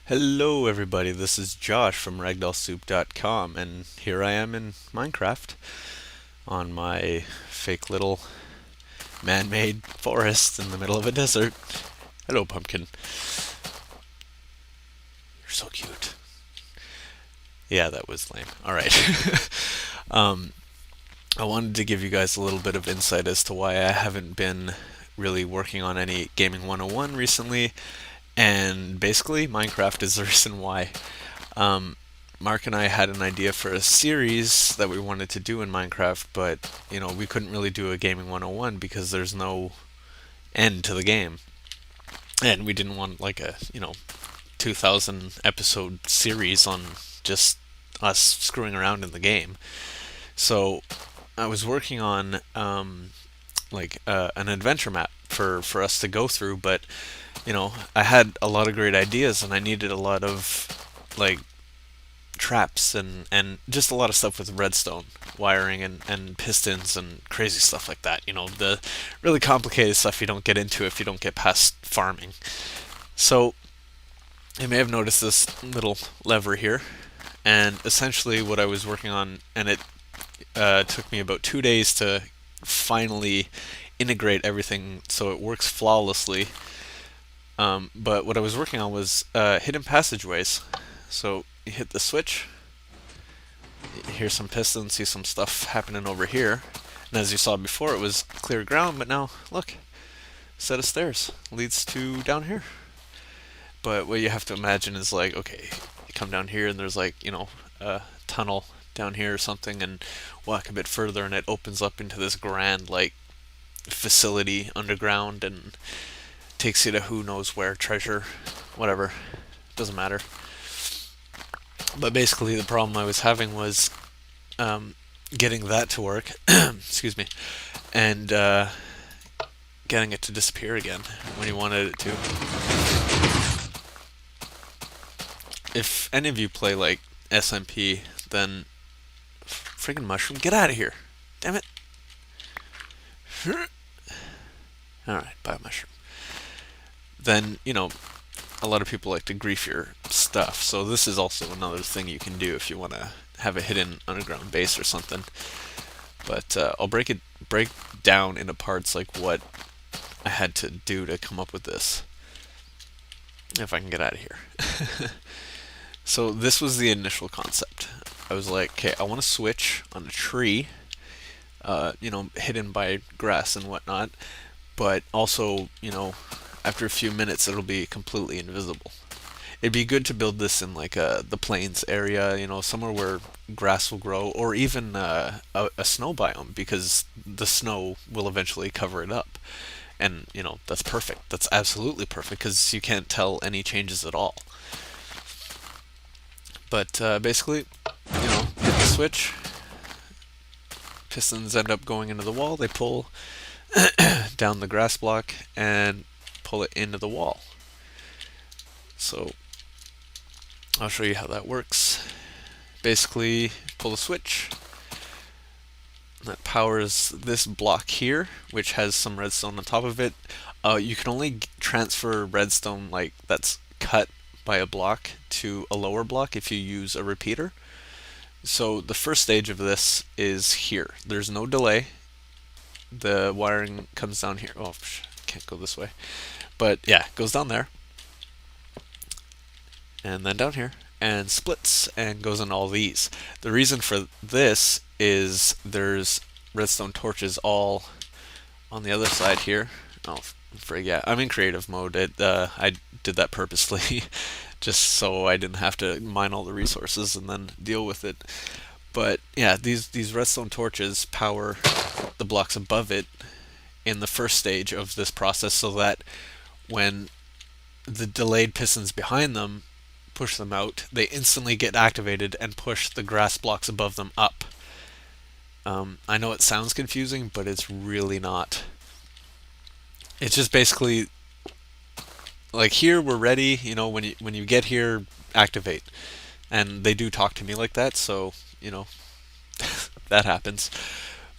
Hello everybody, this is Josh from ragdollsoup.com and here I am in Minecraft on my fake little man-made forest in the middle of a desert. Hello pumpkin. You're so cute. Yeah, that was lame. Alright. um, I wanted to give you guys a little bit of insight as to why I haven't been really working on any Gaming 101 recently, and basically Minecraft is the reason why. Um, Mark and I had an idea for a series that we wanted to do in Minecraft, but we couldn't really do a Gaming 101 because there's no end to the game. And we didn't want like a, 2000 episode series on just us screwing around in the game. So I was working on an adventure map for us to go through, but I had a lot of great ideas and I needed a lot of like traps and just a lot of stuff with redstone wiring and pistons and crazy stuff like that. The really complicated stuff you don't get into if you don't get past farming. So you may have noticed this little lever here, and essentially what I was working on, and it took me about 2 days to finally integrate everything so it works flawlessly. But what I was working on was hidden passageways. So you hit the switch, you hear some pistons, see some stuff happening over here. And as you saw before, it was clear ground, but now, look, set of stairs leads to down here. But what you have to imagine is like, okay, you come down here and there's like, a tunnel down here or something, and walk a bit further and it opens up into this grand, like, facility underground and takes you to who knows where, treasure, whatever, doesn't matter. But basically, the problem I was having was getting that to work, excuse me, and getting it to disappear again when you wanted it to. If any of you play like SMP, then friggin' mushroom, get out of here! Damn it! Alright, bye mushroom. Then, a lot of people like to grief your stuff, so this is also another thing you can do if you want to have a hidden underground base or something. But I'll break down into parts like what I had to do to come up with this. If I can get out of here. So this was the initial concept. I was like, okay, I want to switch on a tree, hidden by grass and whatnot, but also, after a few minutes it'll be completely invisible. It'd be good to build this in like the plains area, somewhere where grass will grow, or even a snow biome, because the snow will eventually cover it up. And, that's perfect. That's absolutely perfect, because you can't tell any changes at all. But basically, hit the switch, pistons end up going into the wall, they pull down the grass block and pull it into the wall. So I'll show you how that works. Basically, pull the switch. That powers this block here, which has some redstone on top of it. You can only transfer redstone like that's cut by a block to a lower block if you use a repeater. So the first stage of this is here. There's no delay. The wiring comes down here. Oh, can't go this way. But yeah, it goes down there. And then down here. And splits and goes on all these. The reason for this is there's redstone torches all on the other side here. Oh, frig, yeah. I'm in creative mode. I did that purposely just so I didn't have to mine all the resources and then deal with it. But yeah, these redstone torches power the blocks above it in the first stage of this process, so that when the delayed pistons behind them push them out, they instantly get activated and push the grass blocks above them up. I know it sounds confusing, but it's really not. It's just basically like, here we're ready. When you get here, activate, and they do talk to me like that, so that happens.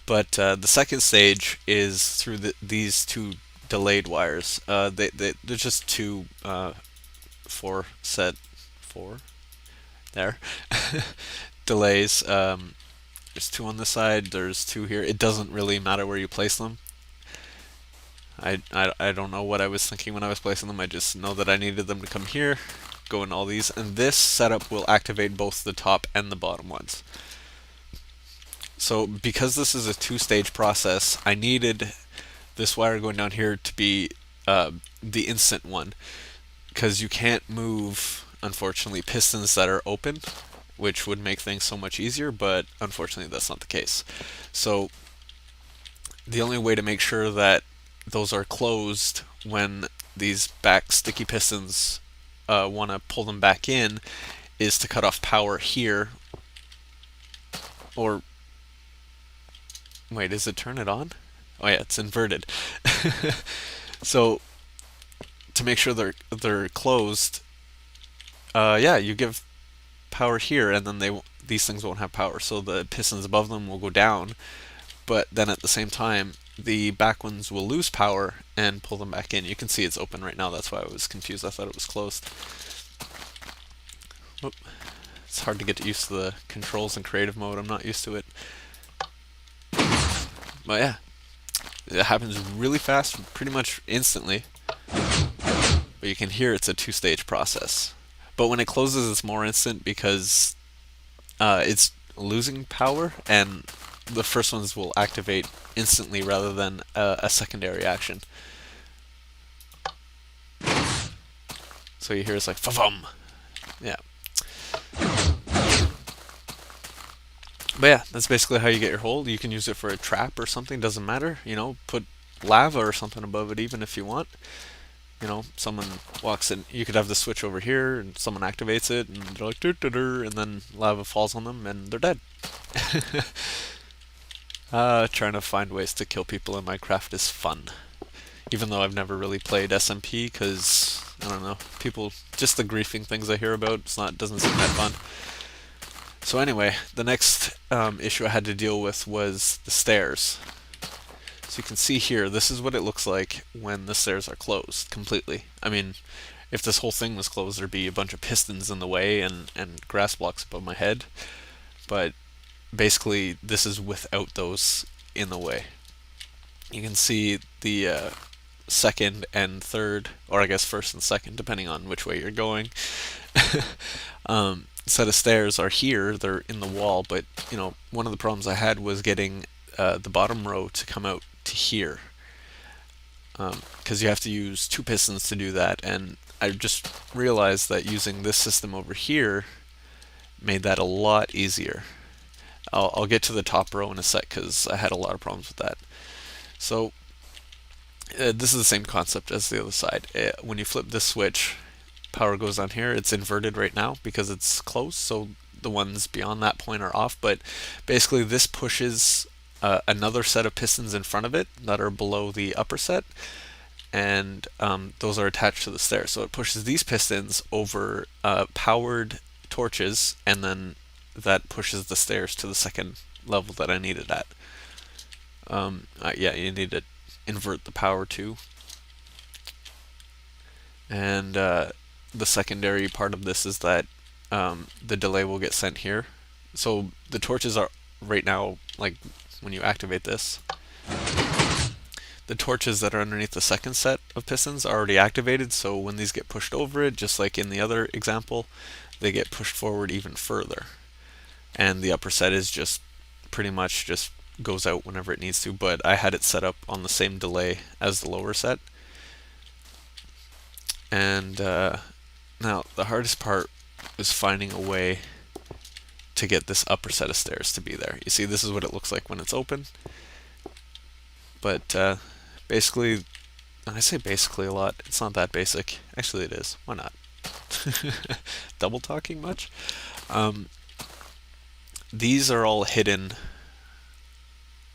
But the second stage is through these two delayed wires. They're just two four set four there delays. There's two on this side. There's two here. It doesn't really matter where you place them. I don't know what I was thinking when I was placing them. I just know that I needed them to come here, go in all these, and this setup will activate both the top and the bottom ones. So because this is a two-stage process, I needed this wire going down here to be the instant one, because you can't move, unfortunately, pistons that are open, which would make things so much easier, but unfortunately that's not the case. So the only way to make sure that those are closed when these back sticky pistons want to pull them back in is to cut off power here. Or wait, is it turn it on? Oh yeah, it's inverted. So to make sure they're closed, yeah, you give power here, and then these things won't have power. So the pistons above them will go down, but then at the same time, the back ones will lose power and pull them back in. You can see it's open right now. That's why I was confused. I thought it was closed. Oop. It's hard to get used to the controls in creative mode. I'm not used to it. But yeah, it happens really fast, pretty much instantly. But you can hear it's a two-stage process. But when it closes, it's more instant because it's losing power, and the first ones will activate instantly rather than a secondary action. So you hear it's like fa-vum. Yeah. But yeah, that's basically how you get your hole. You can use it for a trap or something, doesn't matter. You know, put lava or something above it even if you want. You know, someone walks in, you could have the switch over here and someone activates it and they're like dur, and then lava falls on them and they're dead. Trying to find ways to kill people in Minecraft is fun. Even though I've never really played SMP because, I don't know, people, just the griefing things I hear about, doesn't seem that fun. So anyway, the next issue I had to deal with was the stairs. So you can see here, this is what it looks like when the stairs are closed completely. I mean, if this whole thing was closed, there'd be a bunch of pistons in the way and grass blocks above my head. But basically, this is without those in the way. You can see the second and third, or I guess first and second, depending on which way you're going. Set of stairs are here, they're in the wall, but you know, one of the problems I had was getting the bottom row to come out to here, because you have to use two pistons to do that, and I just realized that using this system over here made that a lot easier. I'll get to the top row in a sec because I had a lot of problems with that. So this is the same concept as the other side. When you flip this switch, power goes on here. It's inverted right now because it's close, so the ones beyond that point are off, but basically this pushes another set of pistons in front of it that are below the upper set, and those are attached to the stairs. So it pushes these pistons over powered torches, and then that pushes the stairs to the second level that I needed at. Yeah, you need to invert the power too. And the secondary part of this is that the delay will get sent here. So the torches are right now, like when you activate this, the torches that are underneath the second set of pistons are already activated, so when these get pushed over it, just like in the other example, they get pushed forward even further. And the upper set is just pretty much just goes out whenever it needs to, but I had it set up on the same delay as the lower set. And now the hardest part is finding a way to get this upper set of stairs to be there. You see, this is what it looks like when it's open. But basically, and I say basically a lot, it's not that basic. Actually it is, why not? Double talking much? These are all hidden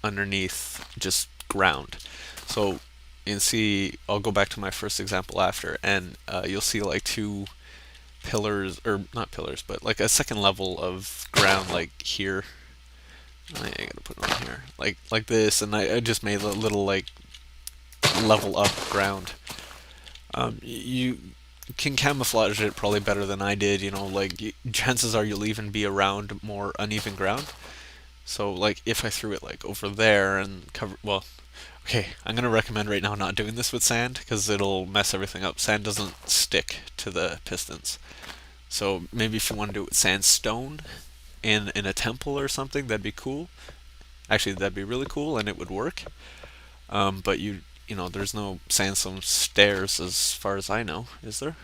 underneath just ground. So you can see, I'll go back to my first example after, and you'll see like two pillars, or not pillars, but like a second level of ground, like here. I gotta put it on here, like this, and I just made a little like level up ground. You can camouflage it probably better than I did. You know, like chances are you'll even be around more uneven ground. So like if I threw it like over there and cover, well, okay, I'm gonna recommend right now not doing this with sand because it'll mess everything up. Sand doesn't stick to the pistons. So maybe if you want to do it with sandstone in a temple or something, that'd be cool. Actually, that'd be really cool and it would work. But you know, there's no sandstone stairs as far as I know, is there?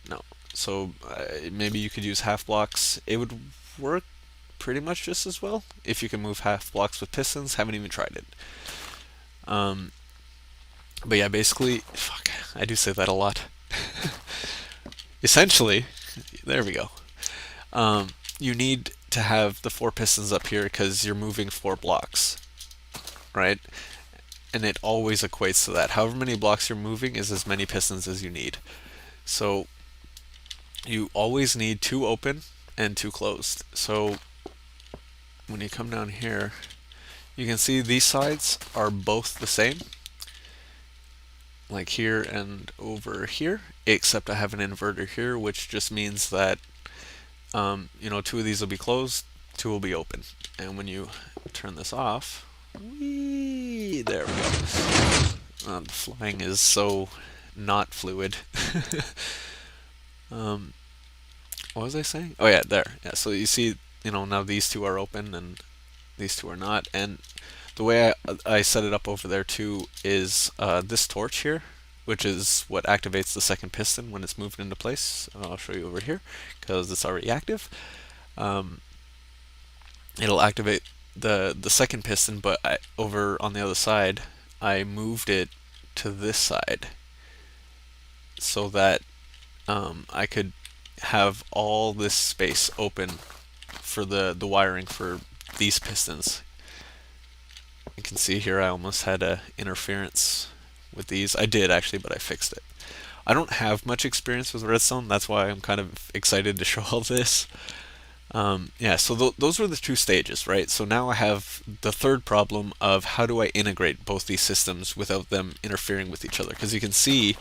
No. So maybe you could use half blocks. It would work pretty much just as well if you can move half blocks with pistons. Haven't even tried it. Um, but yeah, basically, fuck, I do say that a lot. Essentially, there we go. You need to have the four pistons up here because you're moving four blocks, right? And it always equates to that. However many blocks you're moving is as many pistons as you need. So you always need two open and two closed. So when you come down here, you can see these sides are both the same, like here and over here, except I have an inverter here, which just means that you know, two of these will be closed, two will be open. And when you turn this off, whee, there we go. The flying is so not fluid. um, what was I saying? Oh yeah, there. Yeah, so you see, you know, now these two are open and these two are not. And the way I set it up over there too is this torch here, which is what activates the second piston when it's moved into place. I'll show you over here because it's already active. It'll activate the second piston, but over on the other side, I moved it to this side so that I could have all this space open for the wiring for these pistons. You can see here I almost had a interference with these. I did actually, but I fixed it. I don't have much experience with redstone, that's why I'm kind of excited to show all this. Yeah, so those were the two stages, right? So now I have the third problem of how do I integrate both these systems without them interfering with each other? Because you can see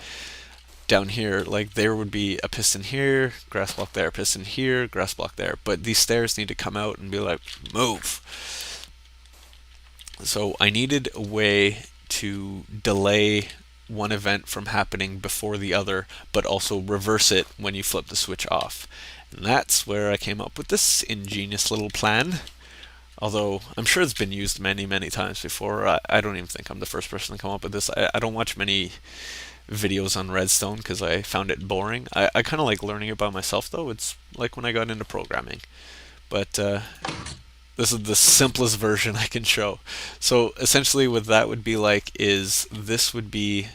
down here, like there would be a piston here, grass block there, piston here, grass block there, but these stairs need to come out and be like, move. So I needed a way to delay one event from happening before the other, but also reverse it when you flip the switch off. And that's where I came up with this ingenious little plan. Although I'm sure it's been used many, many times before. I don't even think I'm the first person to come up with this. I don't watch many videos on Redstone because I found it boring. I kind of like learning it by myself though. It's like when I got into programming. But this is the simplest version I can show. So essentially what that would be like is this would be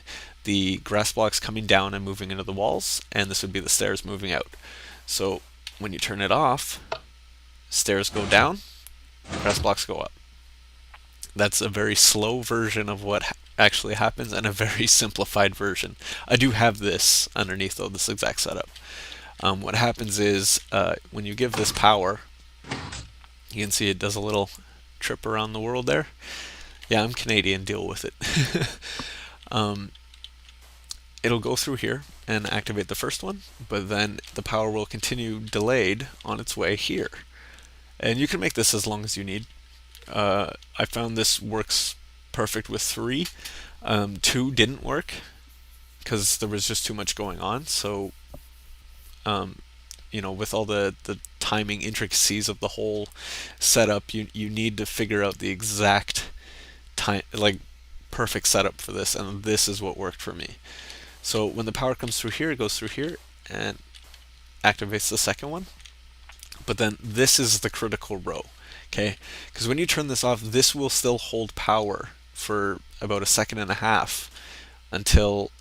the grass blocks coming down and moving into the walls, and this would be the stairs moving out. So when you turn it off, stairs go down, grass blocks go up. That's a very slow version of what actually happens and a very simplified version. I do have this underneath though, this exact setup. What happens is when you give this power, you can see it does a little trip around the world there. Yeah, I'm Canadian, deal with it. It'll go through here and activate the first one, but then the power will continue delayed on its way here. And you can make this as long as you need. I found this works perfect with 3. 2 didn't work because there was just too much going on. So, you know, with all the timing intricacies of the whole setup, you need to figure out the exact time, like perfect setup for this, and this is what worked for me. So when the power comes through here, it goes through here and activates the second one. But then this is the critical row, okay? Because when you turn this off, this will still hold power for about 1.5 seconds until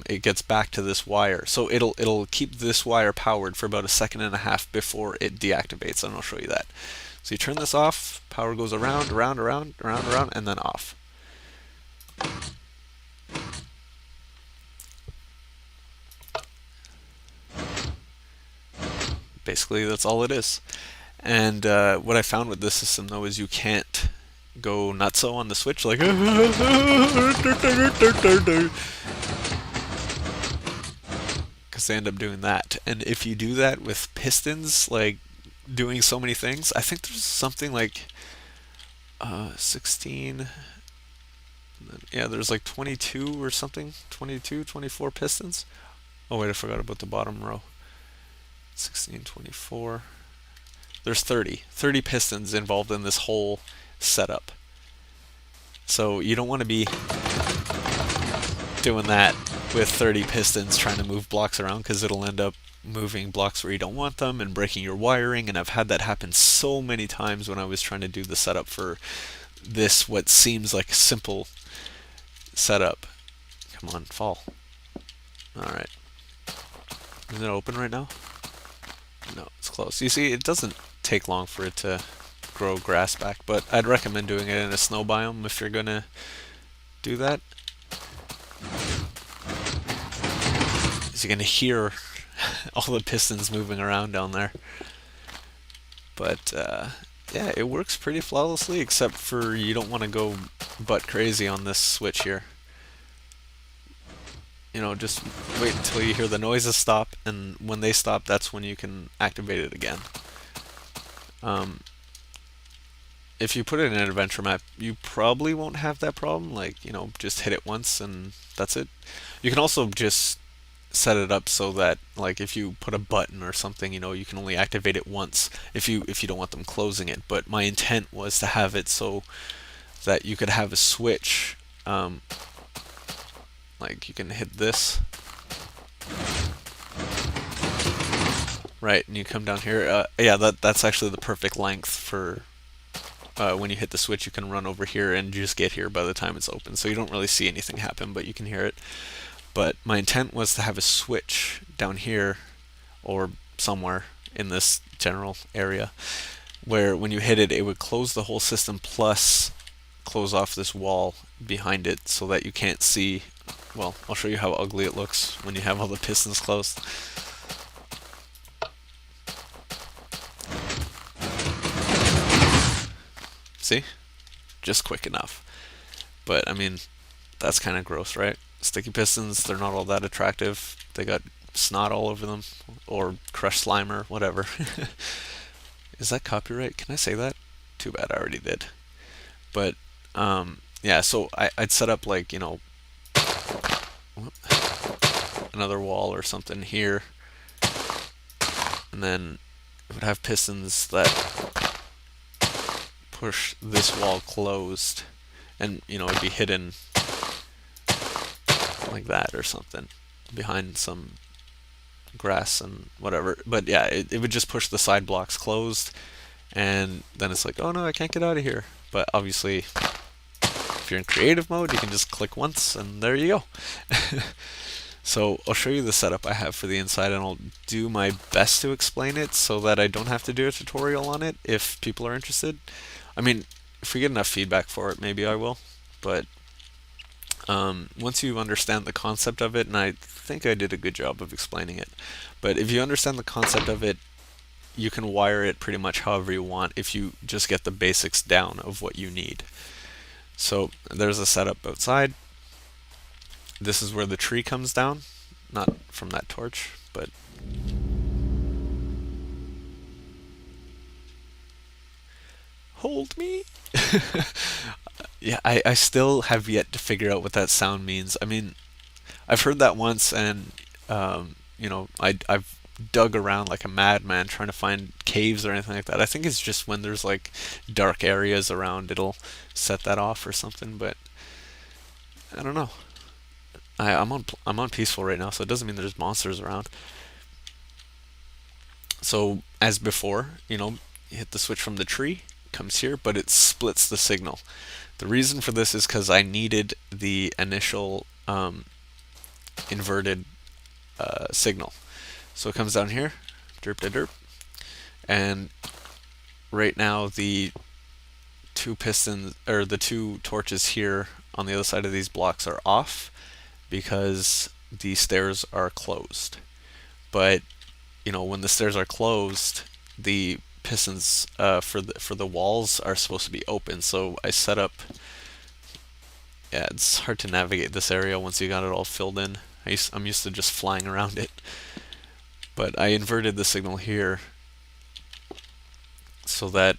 it gets back to this wire. So it'll keep this wire powered for about 1.5 seconds before it deactivates, and I'll show you that. So you turn this off, power goes around, around, around, around, around, and then off. Basically, that's all it is. And what I found with this system, though, is you can't go nutso on the switch like because they end up doing that. And if you do that with pistons, like doing so many things, I think there's something like 16. Yeah, there's like 22 or something. 22, 24 pistons. Oh, wait, I forgot about the bottom row. 16, 24. There's 30. 30 pistons involved in this whole setup. So you don't want to be doing that with 30 pistons trying to move blocks around because it'll end up moving blocks where you don't want them and breaking your wiring. And I've had that happen so many times when I was trying to do the setup for this, what seems like a simple setup. Come on, fall. Alright. Is it open right now? No, it's closed. You see, it doesn't take long for it to grow grass back, but I'd recommend doing it in a snow biome if you're gonna do that. Because you're gonna hear all the pistons moving around down there. But yeah, it works pretty flawlessly, except for you don't want to go butt crazy on this switch here. You know, just wait until you hear the noises stop, and when they stop, that's when you can activate it again. If you put it in an adventure map, you probably won't have that problem. Like, you know, just hit it once and that's it. You can also just set it up so that, like, if you put a button or something, you know, you can only activate it once if you don't want them closing it. But my intent was to have it so that you could have a switch. Like, you can hit this. Right, and you come down here. Yeah, that's actually the perfect length for when you hit the switch. You can run over here and just get here by the time it's open. So you don't really see anything happen, but you can hear it. But my intent was to have a switch down here or somewhere in this general area where when you hit it, it would close the whole system plus close off this wall behind it so that you can't see. Well, I'll show you how ugly it looks when you have all the pistons closed. See? Just quick enough. But, I mean, that's kind of gross, right? Sticky pistons, they're not all that attractive. They got snot all over them, or crushed slime or whatever. Is that copyright? Can I say that? Too bad, I already did. But, yeah, so I'd set up, like, you know, another wall or something here, and then it would have pistons that push this wall closed, and, you know, it'd be hidden like that or something behind some grass and whatever. But yeah, it would just push the side blocks closed, and then it's like, oh no, I can't get out of here. But obviously, if you're in creative mode, you can just click once and there you go. So I'll show you the setup I have for the inside, and I'll do my best to explain it so that I don't have to do a tutorial on it if people are interested. I mean, if we get enough feedback for it, maybe I will. But once you understand the concept of it, and I think I did a good job of explaining it, but if you understand the concept of it, you can wire it pretty much however you want if you just get the basics down of what you need. So there's a setup outside. This is where the tree comes down, not from that torch, but hold me. Yeah, I still have yet to figure out what that sound means. I mean, I've heard that once, and you know, I've dug around like a madman trying to find caves or anything like that. I think it's just when there's like dark areas around, it'll set that off or something. But I don't know. I'm on peaceful right now, so it doesn't mean there's monsters around. So as before, you know, you hit the switch from the tree, comes here, but it splits the signal. The reason for this is because I needed the initial inverted signal. So it comes down here, derp de derp, and right now the two pistons or the two torches here on the other side of these blocks are off because the stairs are closed. But you know, when the stairs are closed, the pistons for the walls are supposed to be open. So I set up. Yeah, it's hard to navigate this area once you got it all filled in. I'm used to just flying around it. But I inverted the signal here so that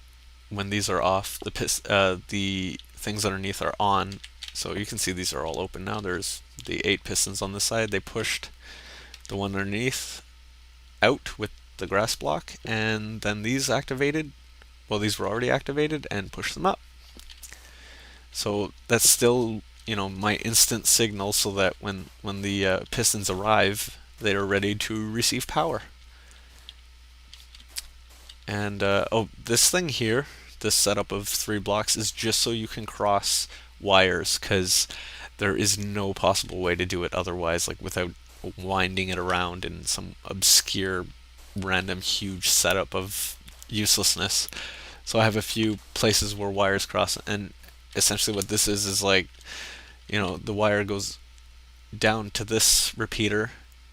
when these are off, the things underneath are on. So you can see these are all open now. There's the 8 pistons on this side. They pushed the one underneath out with the grass block, and then these activated. Well, these were already activated and pushed them up. So that's still, my instant signal so that when the pistons arrive, they are ready to receive power. And oh, this thing here, this setup of 3 blocks is just so you can cross wires, because there is no possible way to do it otherwise, like without winding it around in some obscure, random, huge setup of uselessness. So I have a few places where wires cross, and essentially what this is like, the wire goes down to this repeater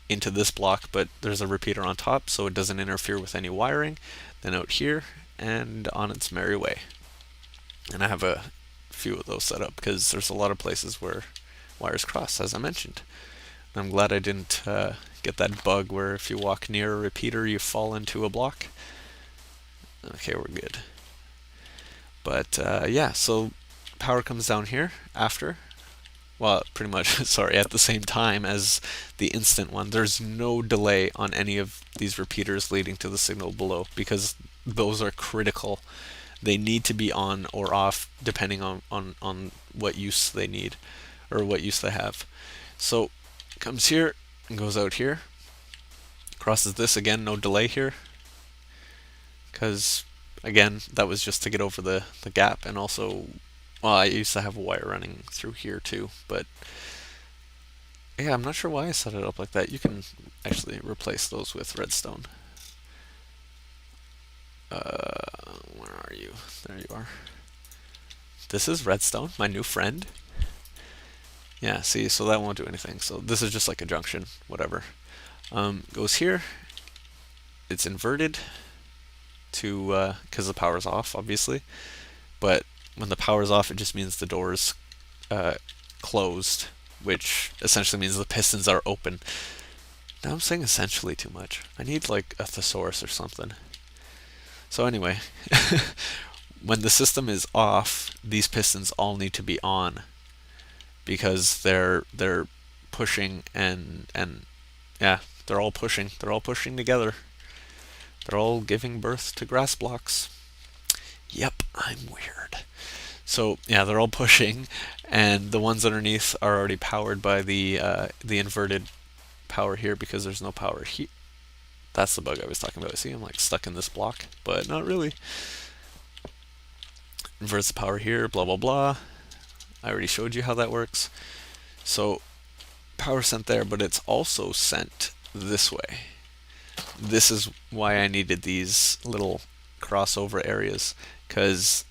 into this block, but there's a repeater on top so it doesn't interfere with any wiring, then out here and on its merry way. And I have a few of those set up because there's a lot of places where wires cross, as I mentioned. And I'm glad I didn't get that bug where if you walk near a repeater you fall into a block. Okay, we're good. But yeah, so power comes down here after. Well, pretty much, sorry, at the same time as the instant one. There's no delay on any of these repeaters leading to the signal below because those are critical. They need to be on or off depending on what use they need or what use they have. So it comes here and goes out here. Crosses this again, no delay here. Because, again, that was just to get over the gap, and also, well, I used to have a wire running through here too, but yeah, I'm not sure why I set it up like that. You can actually replace those with redstone. Where are you? There you are. This is redstone, my new friend. Yeah, see, so that won't do anything. So this is just like a junction, whatever. Goes here. It's inverted to, because the power's off, obviously. But when the power's off, it just means the door's closed, which essentially means the pistons are open. Now I'm saying essentially too much. I need like a thesaurus or something. So anyway, when the system is off, these pistons all need to be on because they're pushing and yeah, they're all pushing. They're all pushing together. They're all giving birth to grass blocks. Yep, I'm weird. So yeah, they're all pushing, and the ones underneath are already powered by the inverted power here because there's no power here. That's the bug I was talking about. See, I'm like stuck in this block, but not really. Inverts the power here, blah blah blah. I already showed you how that works. So power sent there, but it's also sent this way. This is why I needed these little crossover areas, because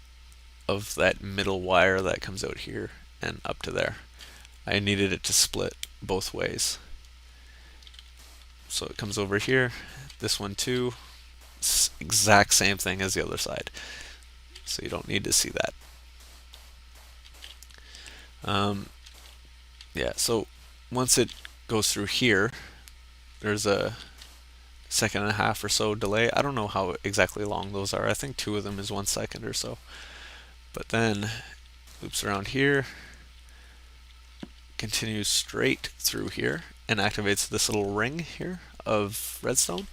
of that middle wire that comes out here and up to there. I needed it to split both ways. So it comes over here, this one too, it's exact same thing as the other side. So you don't need to see that. Yeah, so once it goes through here, there's a 1.5 seconds or so delay. I don't know how exactly long those are. I think 2 of them is 1 second or so. But then loops around here, continues straight through here, and activates this little ring here of redstone.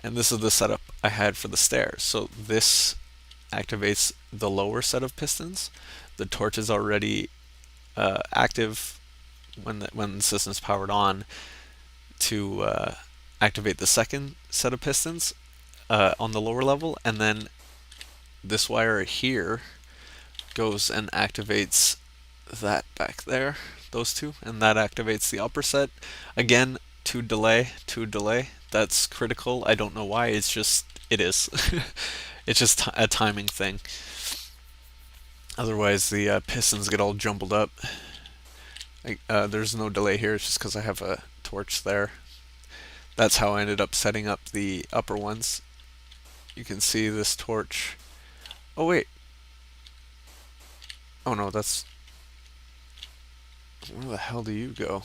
And this is the setup I had for the stairs. So this activates the lower set of pistons. The torch is already active when the system's powered on to activate the second set of pistons on the lower level, and then this wire here goes and activates that back there, those two, and that activates the upper set. Again, to delay. That's critical. I don't know why, it is. It's just a timing thing. Otherwise the pistons get all jumbled up. There's no delay here, it's just because I have a torch there. That's how I ended up setting up the upper ones. You can see this torch. Oh wait. Oh no, that's... Where the hell do you go?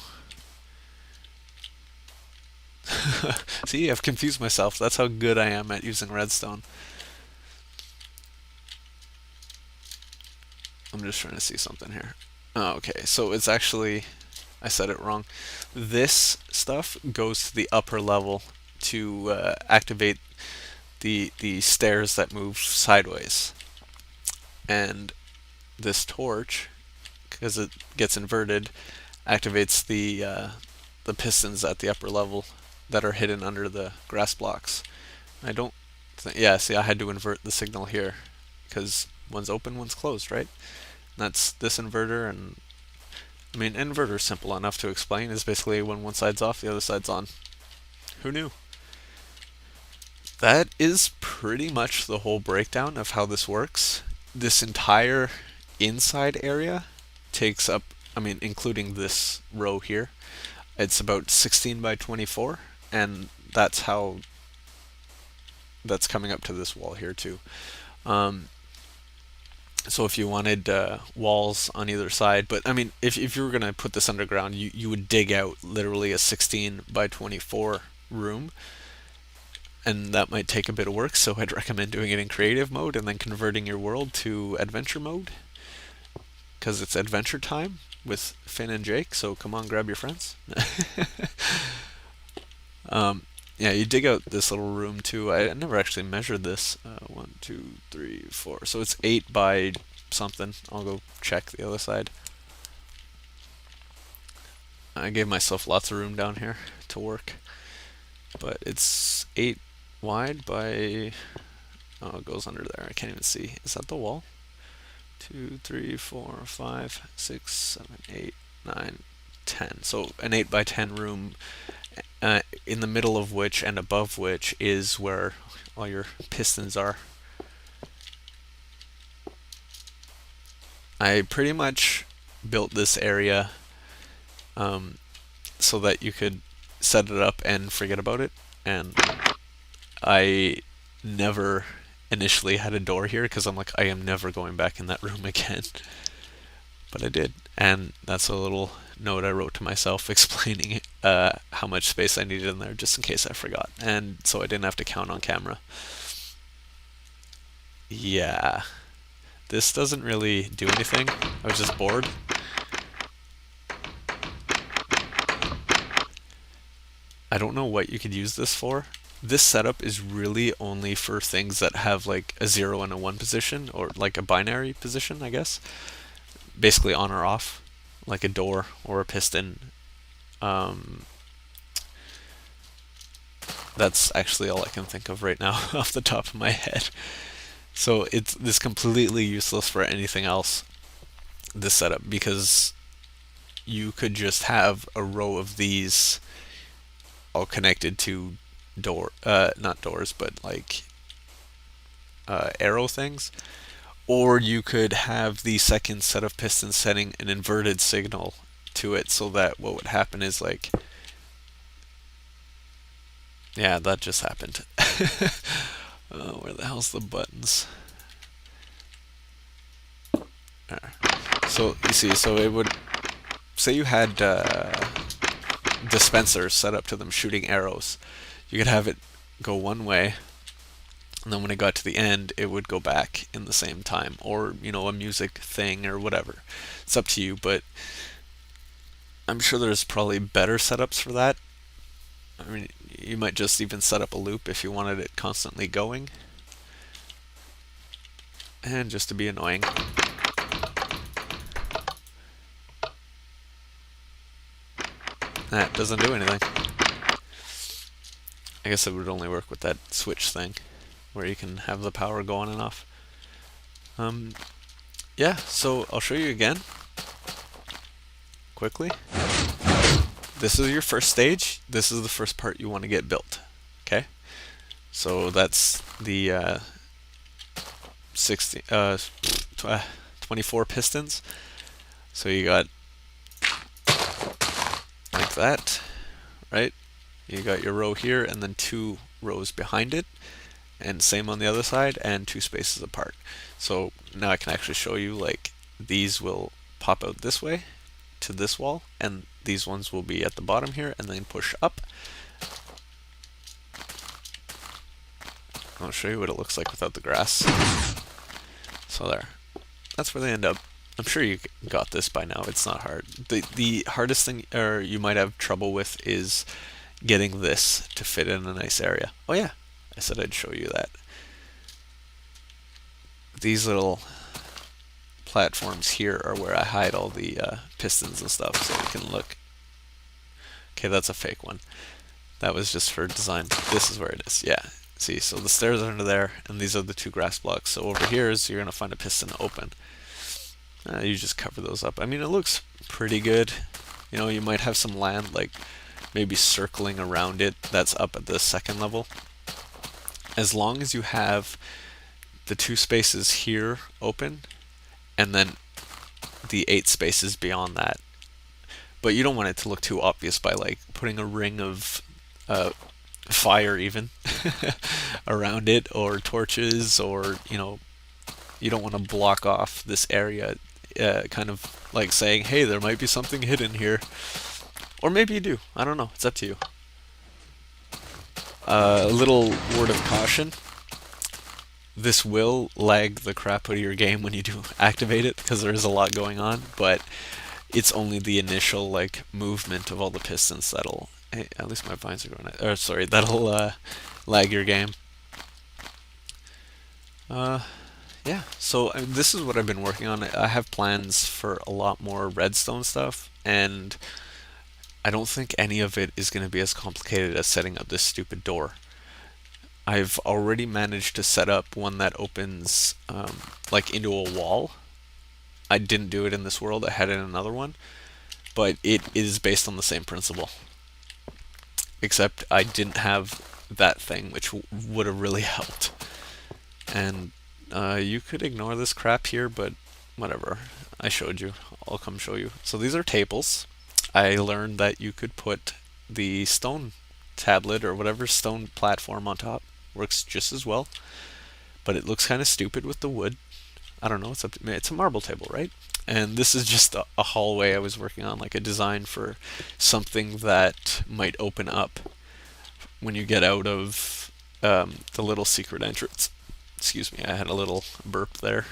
See, I've confused myself. That's how good I am at using redstone. I'm just trying to see something here. Oh, okay, so it's actually, I said it wrong. This stuff goes to the upper level to activate the stairs that move sideways. And this torch, because it gets inverted, activates the pistons at the upper level that are hidden under the grass blocks. I don't yeah, see, I had to invert the signal here because one's open, one's closed, right? That's this inverter, and I mean, inverter's simple enough to explain. It's basically when one side's off, the other side's on. Who knew? That is pretty much the whole breakdown of how this works. This entire inside area takes up, I mean, including this row here, it's about 16 by 24, and that's how that's coming up to this wall here too. Um, so if you wanted walls on either side, but I mean, if you were gonna put this underground, you would dig out literally a 16 by 24 room, and that might take a bit of work. So I'd recommend doing it in creative mode and then converting your world to adventure mode, because it's adventure time with Finn and Jake. So come on, grab your friends. um, yeah, you dig out this little room too. I never actually measured this. 1, 2, 3, 4. So it's 8 by something. I'll go check the other side. I gave myself lots of room down here to work, but it's 8 wide by. Oh, it goes under there. I can't even see. Is that the wall? 2, 3, 4, 5, 6, 7, 8, 9, 10. So an 8 by 10 room, in the middle of which and above which is where all your pistons are. I pretty much built this area so that you could set it up and forget about it. And I never initially had a door here because I'm like, I am never going back in that room again. But I did, and that's a little note I wrote to myself explaining how much space I needed in there just in case I forgot, and so I didn't have to count on camera. Yeah, this doesn't really do anything. I was just bored. I don't know what you could use this for. This setup is really only for things that have like a 0 and a 1 position, or like a binary position, I guess. Basically on or off, like a door or a piston. Um, that's actually all I can think of right now off the top of my head. So it's this completely useless for anything else, this setup, because you could just have a row of these all connected to not doors, but like arrow things, or you could have the second set of pistons setting an inverted signal to it, so that what would happen is like, yeah, that just happened. Where the hell's the buttons? So you see, so it would say you had dispensers set up to them shooting arrows. You could have it go one way, and then when it got to the end, it would go back in the same time, or a music thing or whatever. It's up to you, but I'm sure there's probably better setups for that. I mean, you might just even set up a loop if you wanted it constantly going, and just to be annoying. That doesn't do anything. I guess it would only work with that switch thing, where you can have the power go on and off. Yeah, so I'll show you again, quickly. This is your first stage. This is the first part you want to get built. Okay? So that's the 24 pistons. So you got like that, right? You got your row here and then 2 rows behind it, and same on the other side, and 2 spaces apart. So now I can actually show you, like, these will pop out this way to this wall, and these ones will be at the bottom here and then push up. I'll show you what it looks like without the grass. So there. That's where they end up. I'm sure you got this by now. It's not hard. The hardest thing, or you might have trouble with, is getting this to fit in a nice area. Oh yeah, I said I'd show you that. These little platforms here are where I hide all the pistons and stuff, so you can look. Okay, that's a fake one. That was just for design. This is where it is. Yeah. See, so the stairs are under there, and these are the two grass blocks. So over here is you're gonna find a piston open. You just cover those up. I mean, it looks pretty good. You know, you might have some land like maybe circling around it that's up at the second level. As long as you have the 2 spaces here open, and then the 8 spaces beyond that. But you don't want it to look too obvious by like putting a ring of fire even around it, or torches, or you don't want to block off this area, kind of like saying, hey, there might be something hidden here. Or maybe you do. I don't know. It's up to you. A little word of caution. This will lag the crap out of your game when you do activate it, because there is a lot going on, but it's only the initial like movement of all the pistons that'll, hey, at least my vines are going, or sorry, that'll lag your game. Yeah, so this is what I've been working on. I have plans for a lot more redstone stuff, and I don't think any of it is going to be as complicated as setting up this stupid door. I've already managed to set up one that opens like into a wall. I didn't do it in this world, I had it in another one, but it is based on the same principle. Except I didn't have that thing, which would have really helped. And you could ignore this crap here, but whatever. I showed you. I'll come show you. So these are tables. I learned that you could put the stone tablet or whatever stone platform on top. Works just as well, but it looks kind of stupid with the wood. I don't know, it's up to me. It's a marble table, right? And this is just a hallway I was working on, like a design for something that might open up when you get out of the little secret entrance. Excuse me, I had a little burp there.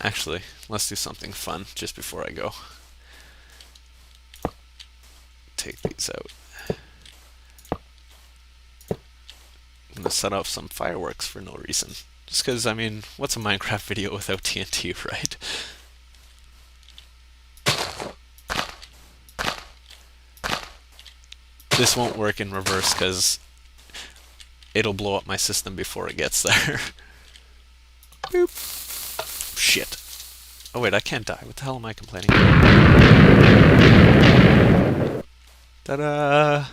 Actually, let's do something fun just before I go. Take these out. I'm gonna set off some fireworks for no reason. Just because, I mean, what's a Minecraft video without TNT, right? This won't work in reverse because it'll blow up my system before it gets there. Boop. Shit. Oh wait, I can't die. What the hell am I complaining about? Ta-da!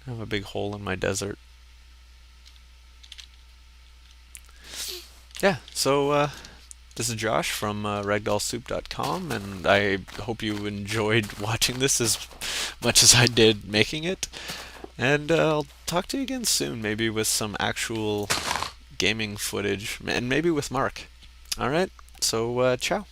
I have a big hole in my desert. Yeah, so this is Josh from ragdollsoup.com, and I hope you enjoyed watching this as much as I did making it. And I'll talk to you again soon, maybe with some actual gaming footage, and maybe with Mark. Alright, so ciao.